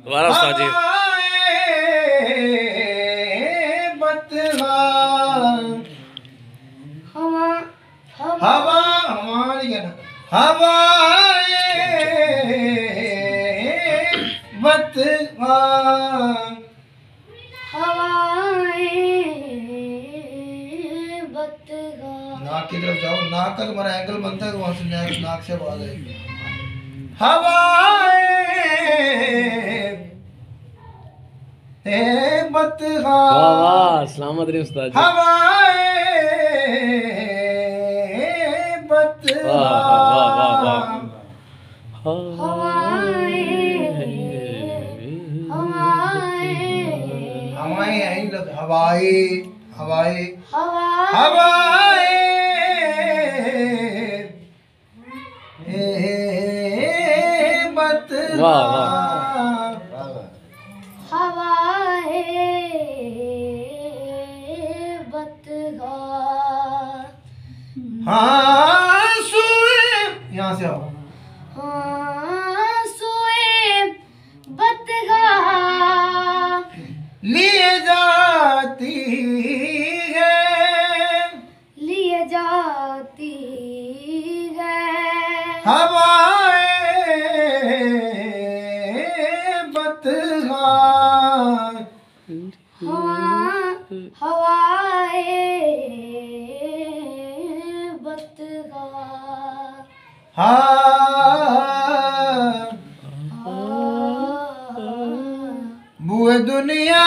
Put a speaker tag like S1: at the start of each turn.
S1: दोबारा उस्ताद जी।
S2: हवा हमारी हवाए बतगान नाक की तरफ जाओ, नाक का तुम्हारा एंगल बनता है, वहां से नाक से आवाज आएगी। हवाए
S1: वाह वाह, सलामत रहे उस्ताद जी।
S2: हवाए
S1: वाह वाह वाह वाह।
S2: हवाएं यही लग हवाए हवाए हवाए
S1: वाह वाह।
S2: हाँ सुए यहाँ से आओ। लिए जाती है हवाएं बतगान हाँ बुए दुनिया